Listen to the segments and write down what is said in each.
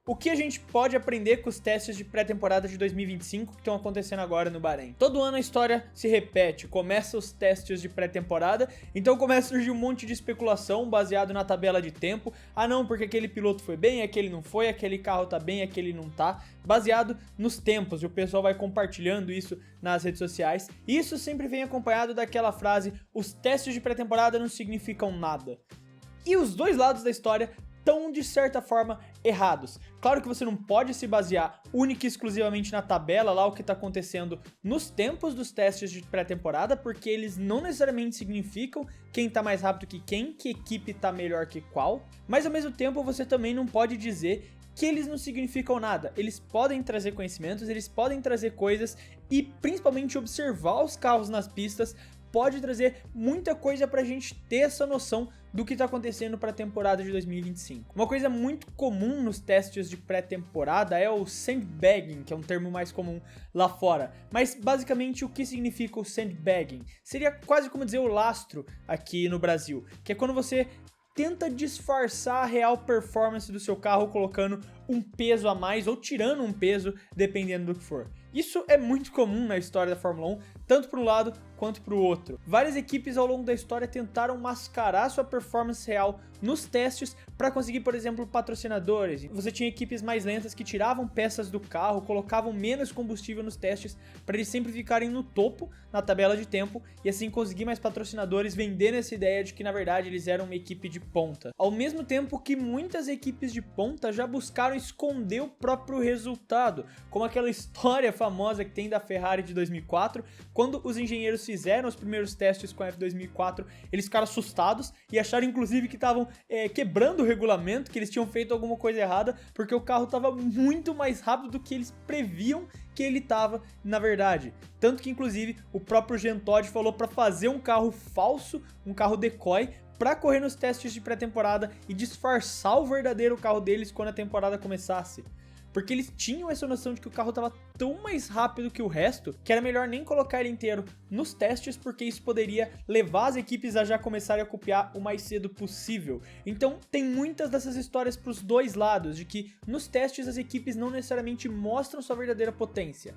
O que a gente pode aprender com os testes de pré-temporada de 2025 que estão acontecendo agora no Bahrein? Todo ano a história se repete, começa os testes de pré-temporada, então começa a surgir um monte de especulação baseado na tabela de tempo. Ah não, porque aquele piloto foi bem, aquele não foi, aquele carro tá bem, aquele não tá, baseado nos tempos, e o pessoal vai compartilhando isso nas redes sociais. E isso sempre vem acompanhado daquela frase: os testes de pré-temporada não significam nada. E os dois lados da história estão, de certa forma, errados. Claro que você não pode se basear única e exclusivamente na tabela, lá o que está acontecendo nos tempos dos testes de pré-temporada, porque eles não necessariamente significam quem está mais rápido que quem, que equipe está melhor que qual, mas ao mesmo tempo você também não pode dizer que eles não significam nada. Eles podem trazer conhecimentos, eles podem trazer coisas e principalmente observar os carros nas pistas pode trazer muita coisa pra gente ter essa noção do que tá acontecendo para a temporada de 2025. Uma coisa muito comum nos testes de pré-temporada é o sandbagging, que é um termo mais comum lá fora. Mas basicamente o que significa o sandbagging? Seria quase como dizer o lastro aqui no Brasil, que é quando você tenta disfarçar a real performance do seu carro colocando um peso a mais ou tirando um peso, dependendo do que for. Isso é muito comum na história da Fórmula 1, tanto para um lado quanto para o outro. Várias equipes ao longo da história tentaram mascarar sua performance real nos testes para conseguir, por exemplo, patrocinadores. Você tinha equipes mais lentas que tiravam peças do carro, colocavam menos combustível nos testes para eles sempre ficarem no topo na tabela de tempo e assim conseguir mais patrocinadores, vendendo essa ideia de que na verdade eles eram uma equipe de ponta. Ao mesmo tempo que muitas equipes de ponta já buscaram esconder o próprio resultado, como aquela história famosa que tem da Ferrari de 2004, quando os engenheiros fizeram os primeiros testes com a F2004, eles ficaram assustados e acharam inclusive que estavam quebrando o regulamento, que eles tinham feito alguma coisa errada, porque o carro estava muito mais rápido do que eles previam que ele estava na verdade. Tanto que inclusive o próprio Jean Todt falou para fazer um carro falso, um carro decoy, para correr nos testes de pré-temporada e disfarçar o verdadeiro carro deles quando a temporada começasse. Porque eles tinham essa noção de que o carro estava tão mais rápido que o resto, que era melhor nem colocar ele inteiro nos testes, porque isso poderia levar as equipes a já começarem a copiar o mais cedo possível. Então tem muitas dessas histórias para os dois lados, de que nos testes as equipes não necessariamente mostram sua verdadeira potência.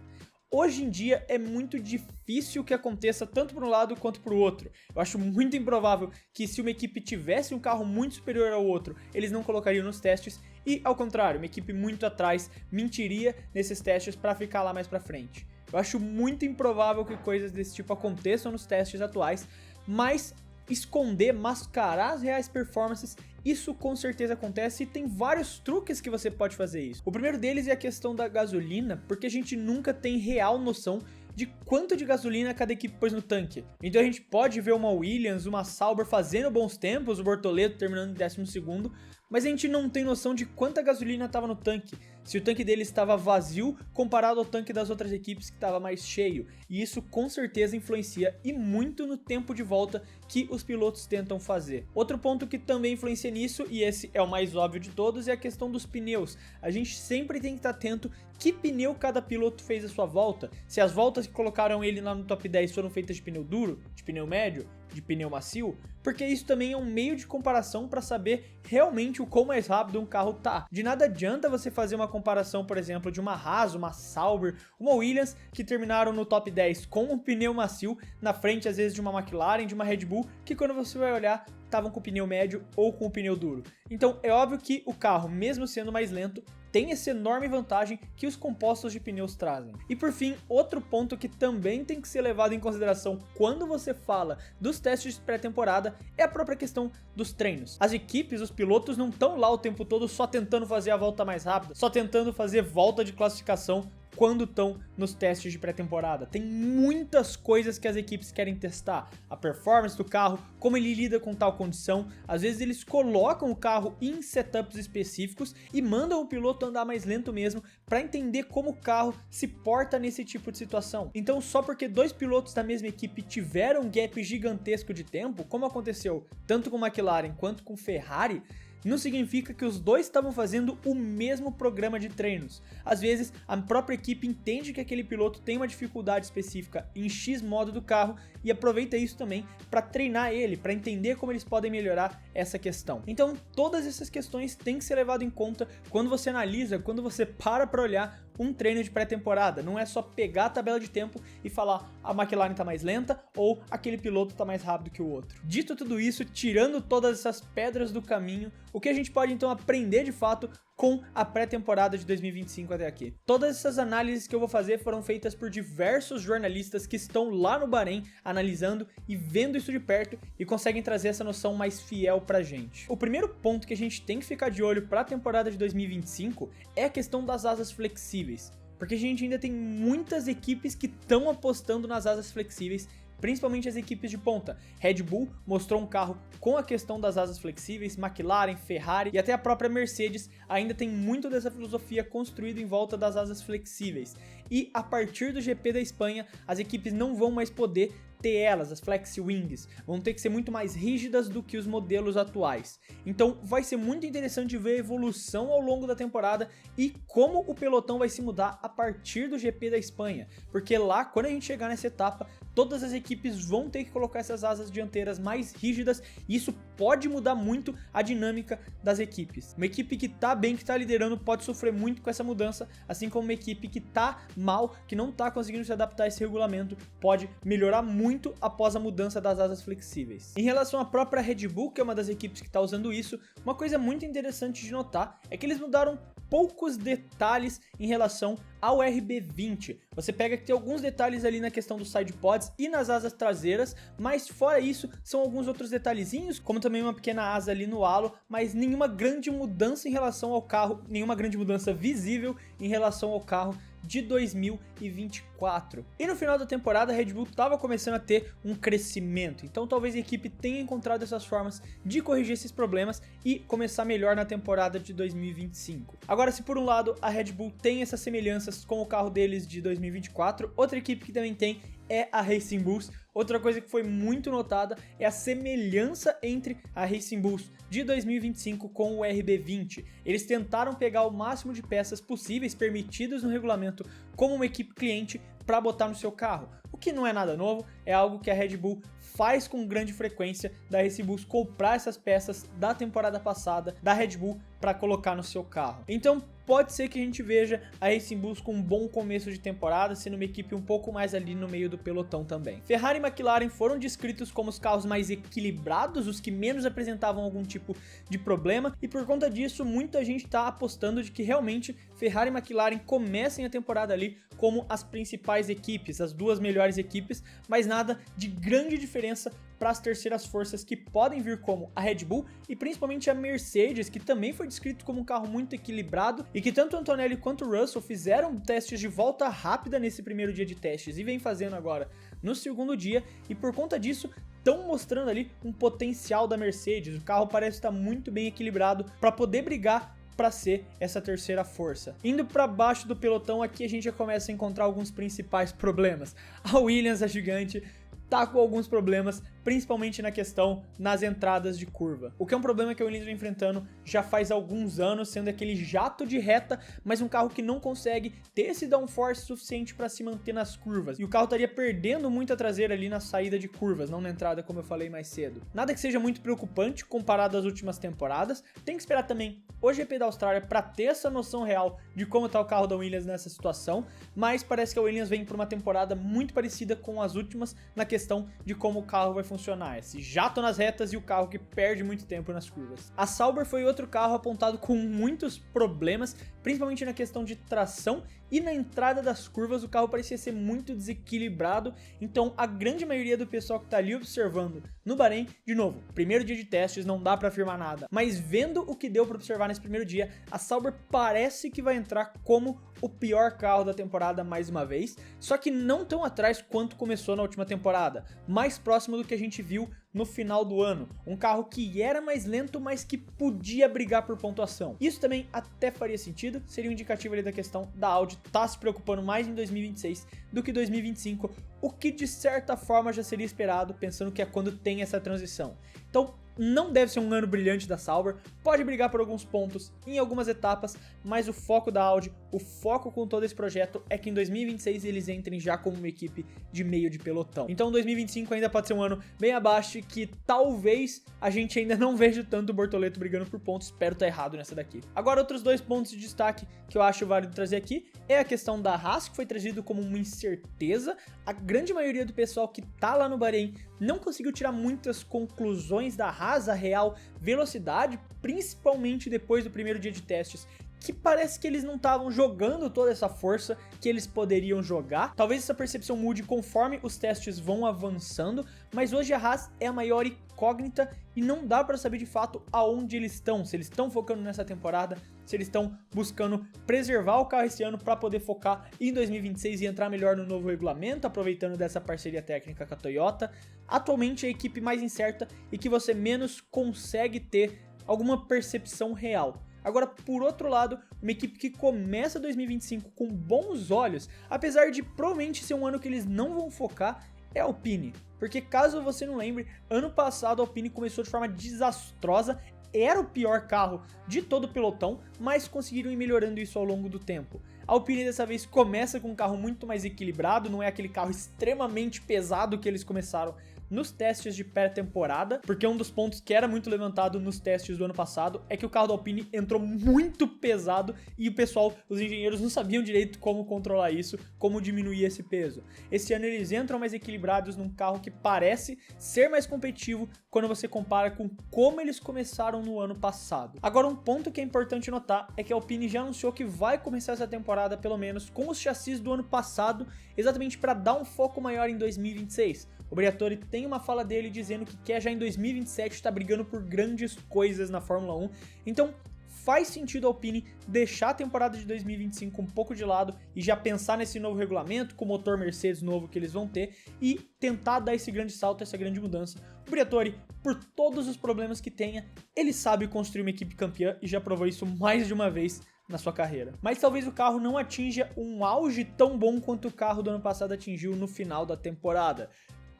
Hoje em dia é muito difícil que aconteça tanto para um lado quanto para o outro. Eu acho muito improvável que se uma equipe tivesse um carro muito superior ao outro, eles não colocariam nos testes e, ao contrário, uma equipe muito atrás mentiria nesses testes para ficar lá mais para frente. Eu acho muito improvável que coisas desse tipo aconteçam nos testes atuais, mas esconder, mascarar as reais performances, isso com certeza acontece e tem vários truques que você pode fazer isso. O primeiro deles é a questão da gasolina, porque a gente nunca tem real noção de quanto de gasolina cada equipe pôs no tanque. Então a gente pode ver uma Williams, uma Sauber fazendo bons tempos, o Bortoleto terminando em 12º, mas a gente não tem noção de quanta gasolina estava no tanque, se o tanque dele estava vazio comparado ao tanque das outras equipes que estava mais cheio, e isso com certeza influencia e muito no tempo de volta que os pilotos tentam fazer. Outro ponto que também influencia nisso, e esse é o mais óbvio de todos, é a questão dos pneus. A gente sempre tem que estar atento que pneu cada piloto fez a sua volta, se as voltas que colocaram ele lá no top 10 foram feitas de pneu duro, de pneu médio, de pneu macio, porque isso também é um meio de comparação para saber realmente o quão mais rápido um carro tá. De nada adianta você fazer uma comparação, por exemplo, de uma Haas, uma Sauber, uma Williams, que terminaram no top 10 com um pneu macio, na frente às vezes de uma McLaren, de uma Red Bull, que quando você vai olhar, estavam com o pneu médio ou com o pneu duro. Então é óbvio que o carro, mesmo sendo mais lento, tem essa enorme vantagem que os compostos de pneus trazem. E por fim, outro ponto que também tem que ser levado em consideração quando você fala dos testes de pré-temporada é a própria questão dos treinos. As equipes, os pilotos não estão lá o tempo todo só tentando fazer a volta mais rápida, só tentando fazer volta de classificação quando estão nos testes de pré-temporada. Tem muitas coisas que as equipes querem testar. A performance do carro, como ele lida com tal condição. Às vezes eles colocam o carro em setups específicos e mandam o piloto andar mais lento mesmo para entender como o carro se porta nesse tipo de situação. Então só porque dois pilotos da mesma equipe tiveram um gap gigantesco de tempo, como aconteceu tanto com McLaren quanto com Ferrari, não significa que os dois estavam fazendo o mesmo programa de treinos. Às vezes, a própria equipe entende que aquele piloto tem uma dificuldade específica em X modo do carro e aproveita isso também para treinar ele, para entender como eles podem melhorar essa questão. Então, todas essas questões têm que ser levadas em conta quando você analisa, quando você para olhar um treino de pré-temporada. Não é só pegar a tabela de tempo e falar a McLaren tá mais lenta ou aquele piloto tá mais rápido que o outro. Dito tudo isso, tirando todas essas pedras do caminho, o que a gente pode então aprender de fato com a pré-temporada de 2025 até aqui? Todas essas análises que eu vou fazer foram feitas por diversos jornalistas que estão lá no Bahrein analisando e vendo isso de perto e conseguem trazer essa noção mais fiel pra gente. O primeiro ponto que a gente tem que ficar de olho para a temporada de 2025 é a questão das asas flexíveis, porque a gente ainda tem muitas equipes que estão apostando nas asas flexíveis, principalmente as equipes de ponta. Red Bull mostrou um carro com a questão das asas flexíveis, McLaren, Ferrari e até a própria Mercedes ainda tem muito dessa filosofia construída em volta das asas flexíveis. E a partir do GP da Espanha, as equipes não vão mais poder ter elas, as Flex Wings, vão ter que ser muito mais rígidas do que os modelos atuais. Então vai ser muito interessante ver a evolução ao longo da temporada e como o pelotão vai se mudar a partir do GP da Espanha, porque lá, quando a gente chegar nessa etapa, todas as equipes vão ter que colocar essas asas dianteiras mais rígidas e isso pode mudar muito a dinâmica das equipes. Uma equipe que tá bem, que tá liderando, pode sofrer muito com essa mudança, assim como uma equipe que tá mal, que não tá conseguindo se adaptar a esse regulamento, pode melhorar muito após a mudança das asas flexíveis. Em relação à própria Red Bull, que é uma das equipes que está usando isso, uma coisa muito interessante de notar é que eles mudaram poucos detalhes em relação ao RB20. Você pega que tem alguns detalhes ali na questão dos side pods e nas asas traseiras, mas fora isso, são alguns outros detalhezinhos, como também uma pequena asa ali no halo, mas nenhuma grande mudança em relação ao carro, nenhuma grande mudança visível em relação ao carro de 2024. E no final da temporada a Red Bull estava começando a ter um crescimento, então talvez a equipe tenha encontrado essas formas de corrigir esses problemas e começar melhor na temporada de 2025. Agora, se por um lado a Red Bull tem essas semelhanças com o carro deles de 2024, outra equipe que também tem é a Racing Bulls. Outra coisa que foi muito notada é a semelhança entre a Racing Bulls de 2025 com o RB20. Eles tentaram pegar o máximo de peças possíveis permitidas no regulamento como uma equipe cliente para botar no seu carro, o que não é nada novo, é algo que a Red Bull faz com grande frequência, da Racing Bulls comprar essas peças da temporada passada da Red Bull para colocar no seu carro. Então pode ser que a gente veja a Racing Bulls com um bom começo de temporada, sendo uma equipe um pouco mais ali no meio do pelotão também. Ferrari e McLaren foram descritos como os carros mais equilibrados, os que menos apresentavam algum tipo de problema, e por conta disso muita gente está apostando de que realmente Ferrari e McLaren comecem a temporada ali como as principais equipes, as duas melhores equipes, mas nada de grande diferença para as terceiras forças que podem vir, como a Red Bull e principalmente a Mercedes, que também foi descrito como um carro muito equilibrado e que tanto Antonelli quanto Russell fizeram testes de volta rápida nesse primeiro dia de testes e vem fazendo agora no segundo dia, e por conta disso estão mostrando ali um potencial da Mercedes. O carro parece estar muito bem equilibrado para poder brigar para ser essa terceira força. Indo para baixo do pelotão, aqui a gente já começa a encontrar alguns principais problemas. A Williams, a gigante, tá com alguns problemas, principalmente na questão nas entradas de curva. O que é um problema que a Williams vem enfrentando já faz alguns anos, sendo aquele jato de reta, mas um carro que não consegue ter esse downforce suficiente para se manter nas curvas. E o carro estaria perdendo muito a traseira ali na saída de curvas, não na entrada, como eu falei mais cedo. Nada que seja muito preocupante comparado às últimas temporadas. Tem que esperar também o GP da Austrália para ter essa noção real de como tá o carro da Williams nessa situação, mas parece que a Williams vem para uma temporada muito parecida com as últimas na questão de como o carro vai funcionar, esse jato nas retas e o carro que perde muito tempo nas curvas. A Sauber foi outro carro apontado com muitos problemas, principalmente na questão de tração e na entrada das curvas. O carro parecia ser muito desequilibrado, então a grande maioria do pessoal que tá ali observando no Bahrein, de novo, primeiro dia de testes, não dá pra afirmar nada, mas vendo o que deu pra observar nesse primeiro dia, a Sauber parece que vai entrar como o pior carro da temporada mais uma vez, só que não tão atrás quanto começou na última temporada, mais próximo do que a gente viu no final do ano, um carro que era mais lento, mas que podia brigar por pontuação. Isso também até faria sentido, seria um indicativo ali da questão da Audi tá se preocupando mais em 2026 do que 2025, o que de certa forma já seria esperado, pensando que é quando tem essa transição. Então não deve ser um ano brilhante da Sauber, pode brigar por alguns pontos em algumas etapas, mas o foco da Audi, o foco com todo esse projeto é que em 2026 eles entrem já como uma equipe de meio de pelotão. Então 2025 ainda pode ser um ano bem abaixo, que talvez a gente ainda não veja tanto o Bortoleto brigando por pontos, espero estar errado nessa daqui. Agora, outros dois pontos de destaque que eu acho válido trazer aqui é a questão da Haas, que foi trazido como uma incerteza. A grande maioria do pessoal que tá lá no Bahrein não conseguiu tirar muitas conclusões da Haas, a real velocidade, principalmente depois do primeiro dia de testes, que parece que eles não estavam jogando toda essa força que eles poderiam jogar. Talvez essa percepção mude conforme os testes vão avançando, mas hoje a Haas é a maior incógnita e não dá para saber de fato aonde eles estão, se eles estão focando nessa temporada, se eles estão buscando preservar o carro esse ano para poder focar em 2026 e entrar melhor no novo regulamento, aproveitando dessa parceria técnica com a Toyota. Atualmente é a equipe mais incerta e que você menos consegue ter alguma percepção real. Agora, por outro lado, uma equipe que começa 2025 com bons olhos, apesar de provavelmente ser um ano que eles não vão focar, é a Alpine. Porque caso você não lembre, ano passado a Alpine começou de forma desastrosa, era o pior carro de todo o pelotão, mas conseguiram ir melhorando isso ao longo do tempo. A Alpine dessa vez começa com um carro muito mais equilibrado, não é aquele carro extremamente pesado que eles começaram nos testes de pré-temporada, porque um dos pontos que era muito levantado nos testes do ano passado é que o carro da Alpine entrou muito pesado e o pessoal, os engenheiros não sabiam direito como controlar isso, como diminuir esse peso. Esse ano eles entram mais equilibrados num carro que parece ser mais competitivo quando você compara com como eles começaram no ano passado. Agora, um ponto que é importante notar é que a Alpine já anunciou que vai começar essa temporada pelo menos com os chassis do ano passado, exatamente para dar um foco maior em 2026. O Briatore tem uma fala dele dizendo que quer já em 2027 estar brigando por grandes coisas na Fórmula 1, então faz sentido a Alpine deixar a temporada de 2025 um pouco de lado e já pensar nesse novo regulamento, com o motor Mercedes novo que eles vão ter, e tentar dar esse grande salto, essa grande mudança. O Briatore, por todos os problemas que tenha, ele sabe construir uma equipe campeã e já provou isso mais de uma vez na sua carreira. Mas talvez o carro não atinja um auge tão bom quanto o carro do ano passado atingiu no final da temporada.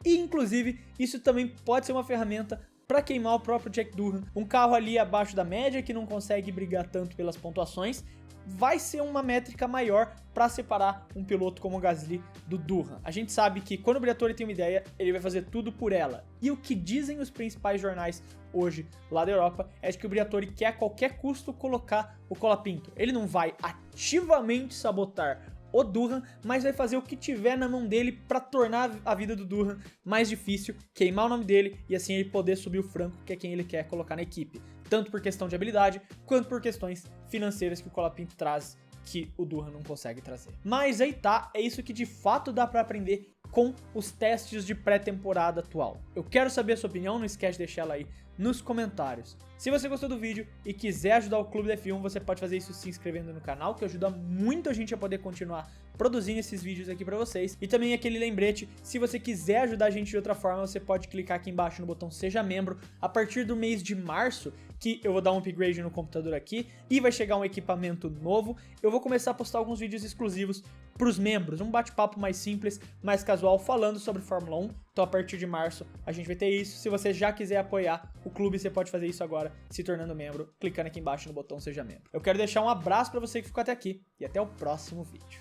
E, inclusive, isso também pode ser uma ferramenta para queimar o próprio Jack Durham. Um carro ali abaixo da média, que não consegue brigar tanto pelas pontuações, vai ser uma métrica maior para separar um piloto como o Gasly do Durham. A gente sabe que quando o Briatore tem uma ideia, ele vai fazer tudo por ela. E o que dizem os principais jornais hoje lá da Europa é de que o Briatore quer a qualquer custo colocar o Colapinto. Ele não vai ativamente sabotar o Durham, mas vai fazer o que tiver na mão dele para tornar a vida do Durham mais difícil, queimar o nome dele e assim ele poder subir o Franco, que é quem ele quer colocar na equipe, tanto por questão de habilidade quanto por questões financeiras que o Colapinto traz, que o Durham não consegue trazer. Mas aí tá, é isso que de fato dá para aprender com os testes de pré-temporada atual. Eu quero saber a sua opinião, não esquece de deixar ela aí nos comentários. Se você gostou do vídeo e quiser ajudar o Clube da F1, você pode fazer isso se inscrevendo no canal, que ajuda muito a gente a poder continuar produzindo esses vídeos aqui pra vocês. E também aquele lembrete, se você quiser ajudar a gente de outra forma, você pode clicar aqui embaixo no botão Seja Membro. A partir do mês de março, que eu vou dar um upgrade no computador aqui e vai chegar um equipamento novo, eu vou começar a postar alguns vídeos exclusivos pros membros, um bate-papo mais simples, mais casual, falando sobre Fórmula 1. Então a partir de março a gente vai ter isso. Se você já quiser apoiar o clube, você pode fazer isso agora, se tornando membro, clicando aqui embaixo no botão Seja Membro. Eu quero deixar um abraço pra você que ficou até aqui e até o próximo vídeo.